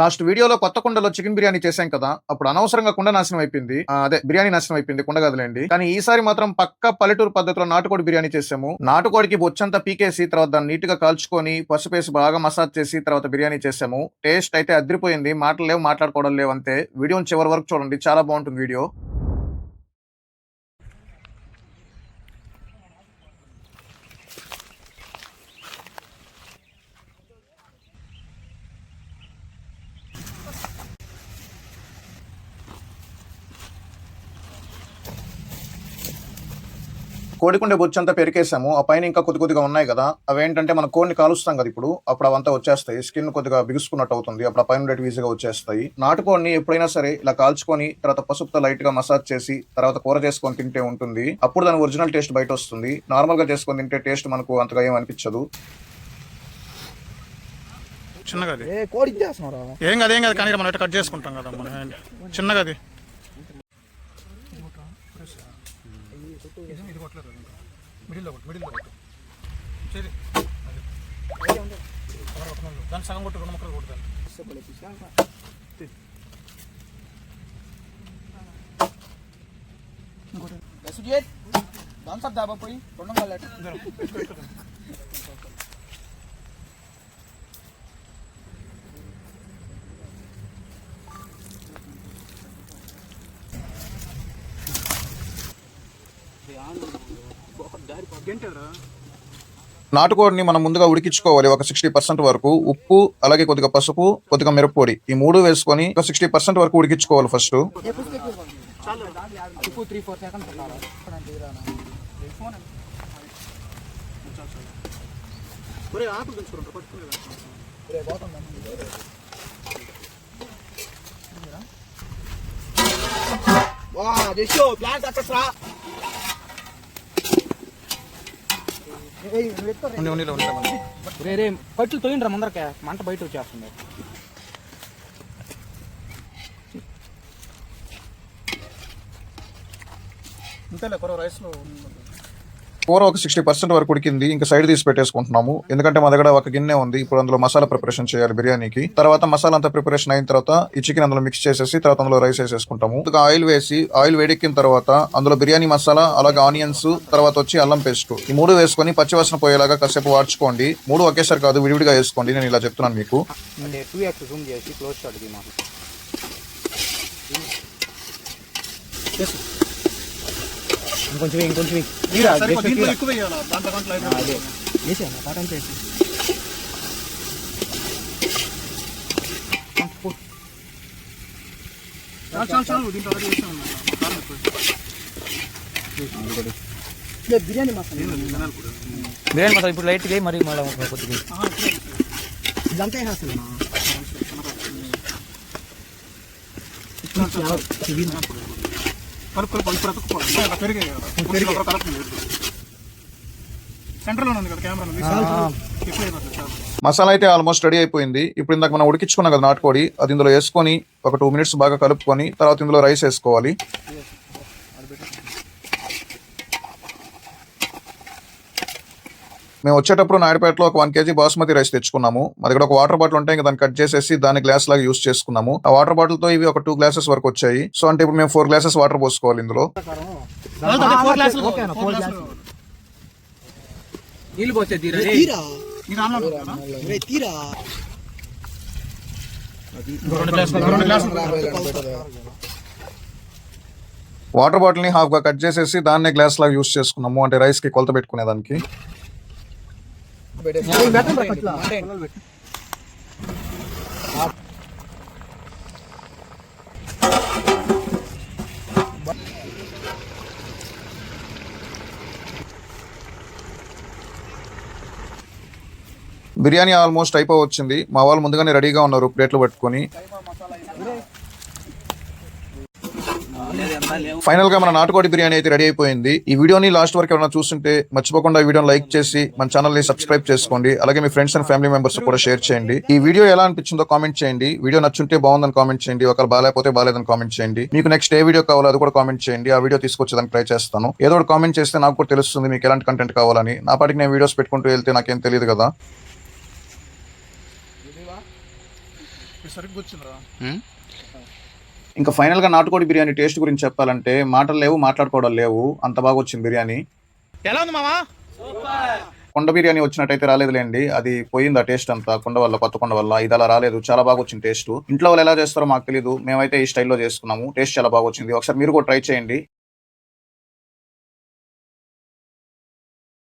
Last వీడియోలో కొత్త కుండలో చికెన్ బిర్యానీ చేశాం కదా, అప్పుడు అనవసరంగా కుండ నాశనం అయిపోయింది. అదే బిర్యానీ నాశనం అయిపోయింది, కుండ గదిలేండి. కానీ ఈసారి మాత్రం పక్క పల్లెటూరు పద్ధతిలో నాటుకోడి బిర్యానీ చేసాము. నాటుకోడికి బొచ్చంతా పీకేసి తర్వాత దాన్ని నీట్ గా కాల్చుకొని పసుపేసి బాగా మసాజ్ చేసి తర్వాత బిర్యానీ చేసాము. టేస్ట్ అయితే అదిరిపోయింది. మాటలు లేవు, మాట్లాడుకోవడం లేవు అంతే. వీడియోని చివరి వరకు చూడండి, చాలా బాగుంటుంది వీడియో. కోడికుండే బొచ్చంతా పెరికేసాము. ఆ పైన ఇంకా కొద్దిగా ఉన్నాయి కదా, అవేంటంటే మనం కోడిని కాలుస్తాం కదా ఇప్పుడు, అప్పుడు అవంతా వచ్చేస్తాయి. స్కిన్ కొద్దిగా బిగుసుకున్నట్టు అవుతుంది, అప్పుడు ఆ పైన ఉండేవి ఈజీగా వచ్చేస్తాయి. నాటుకోడిని ఎప్పుడైనా సరే ఇలా కాల్చుకొని తర్వాత పసుపుతో లైట్ గా మసాజ్ చేసి తర్వాత కూర చేసుకొని తింటే ఉంటుంది. అప్పుడు దాని ఒరిజినల్ టేస్ట్ బయట వస్తుంది. నార్మల్ గా చేసుకొని తింటే టేస్ట్ మనకు అంతగా ఏం అనిపించదు. చిన్నగా ఏం కాదు కానీ మనం కట్ చేసుకుంటాం కదా మనం చిన్నగా దాన్ని సగం కొట్టు, రెండు ముక్కలు కొడతాను. పోయి నాటుకోడిని మనం ముందుగా ఉడికించుకోవాలి ఒక 60% వరకు. ఉప్పు, అలాగే కొద్దిగా పసుపు, కొద్దిగా మిరప్పొడి, ఈ మూడు వేసుకొని ఒక 60% వరకు ఉడికించుకోవాలి ఫస్ట్. పట్లు తోయిండ్రా ముందరకే, మంట బయట వచ్చేస్తుంది. ఇంతలే కొర రైస్ లో కూర ఒక 60% వరకు ఉడికింది. ఇంకా సైడ్ తీసి పెట్టేసుకుంటున్నాము, ఎందుకంటే మా దగ్గర ఒక గిన్నె ఉంది. ఇప్పుడు అందులో మసాలా ప్రిపరేషన్ చేయాలి బిర్యానీకి. తర్వాత మసాలా అంతా ప్రిపరేషన్ అయిన తర్వాత ఈ చికెన్ అందులో మిక్స్ చేసేసి తర్వాత అందులో రైస్ వేసేసుకుంటాము. ఆయిల్ వేసి ఆయిల్ వేడెక్కిన తర్వాత అందులో బిర్యానీ మసాలా, అలాగే ఆనియన్స్, తర్వాత వచ్చి అల్లం పేస్ట్, ఈ మూడు వేసుకొని పచ్చివాసన పోయేలాగా కాసేపు వాడ్చుకోండి. మూడు ఒకేసారి కాదు, విడివిడిగా వేసుకోండి. నేను ఇలా చెప్తున్నాను మీకు. ఇంకొంచెం ఎక్కువ వేయాలి దాంట్లో అదే వేసేయాలి పాటలు చేసి బిర్యానీ మసాలా ఇప్పుడు లైట్ మరి కొద్దిగా ఇదంతా వేసేస్తాను. మసాలా అయితే ఆల్మోస్ట్ రెడీ అయిపోయింది. ఇప్పుడు ఇందాక మనం ఉడికించుకున్నాం కదా నాటుకోడి, అది ఇందులో వేసుకొని ఒక 2 minutes బాగా కలుపుకొని తర్వాత ఇందులో రైస్ వేసుకోవాలి. మేము వచ్చేటప్పుడు నాయుడుపేటలో ఒక 1 kg బాస్మతి రైస్ తెచ్చుకున్నాము. మా దగ్గర ఒక వాటర్ బాటిల్ ఉంటే ఇంకా దాన్ని కట్ చేసేసి దాన్ని గ్లాస్ లాగా యూస్ చేసుకున్నాము. ఆ వాటర్ బాటిల్ తో ఇవి ఒక 2 glasses వరకు వచ్చాయి. సో అంటే ఇప్పుడు మేము 4 glasses వాటర్ పోసుకోవాలి ఇందులో. వాటర్ బాటిల్ ని హాఫ్ గా కట్ చేసేసి దాన్నే గ్లాస్ లాగా యూస్ చేసుకున్నాము, అంటే రైస్ కి కొలత పెట్టుకునే దానికి. బిర్యానీ ఆల్మోస్ట్ అయిపోవచ్చింది. మా వాళ్ళు ముందుగానే రెడీగా ఉన్నారు ప్లేట్లు పట్టుకొని. ఫైనల్ గా మన నాటుకోడి బిర్యానీ అయితే రెడీ అయిపోయింది. ఈ వీడియోని లాస్ట్ వరకు ఎవరైనా చూస్తుంటే మర్చిపోకుండా ఈ వీడియోని లైక్ చేసి మన ఛానల్ ని సబ్స్క్రైబ్ చేసుకోండి. అలాగే మీ ఫ్రెండ్స్ అండ్ ఫ్యామిలీ మెంబర్స్ కూడా షేర్ చేయండి. ఈ వీడియో ఎలా అనిపించిందో కామెంట్ చేయండి. వీడియో నచ్చుంటే బాగుందని కామెంట్ చేయండి, ఒకవేళ బాగాలేకపోతే బాగాలేదని కామెంట్ చేయండి. మీకు నెక్స్ట్ ఏ వీడియో కావాలో అది కూడా కామెంట్ చేయండి. ఆ వీడియో తీసుకొచ్చేదానికి ట్రై చేస్తాను. ఏదో ఒకటి కామెంట్ చేస్తే నాకు కూడా తెలుస్తుంది మీకు ఎలాంటి కంటెంట్ కావాలని. నా పాటికి నేను వీడియోస్ పెట్టుకుంటూ వెళ్తే నాకేం తెలియదు కదా. సరిగ్గా వచ్చిందిరా. ఇంకా ఫైనల్ గా నాటుకోడి బిర్యానీ టేస్ట్ గురించి చెప్పాలంటే మాటలు లేవు, మాట్లాడుకోవడం లేవు, అంత బాగా వచ్చింది బిర్యానీ. ఎలా ఉంది మావా? కొండ బిర్యానీ వచ్చినట్టయితే రాలేదులేండి, అది పోయింది ఆ టేస్ట్ అంతా కొండ వల్ల, కొత్త కొండ వల్ల. ఇది అలా రాలేదు, చాలా బాగా వచ్చింది టేస్ట్. ఇంట్లో వాళ్ళు ఎలా చేస్తారో మాకు తెలియదు, మేమైతే ఈ స్టైల్లో చేసుకున్నాము. టేస్ట్ చాలా బాగా వచ్చింది, ఒకసారి మీరు కూడా ట్రై చేయండి.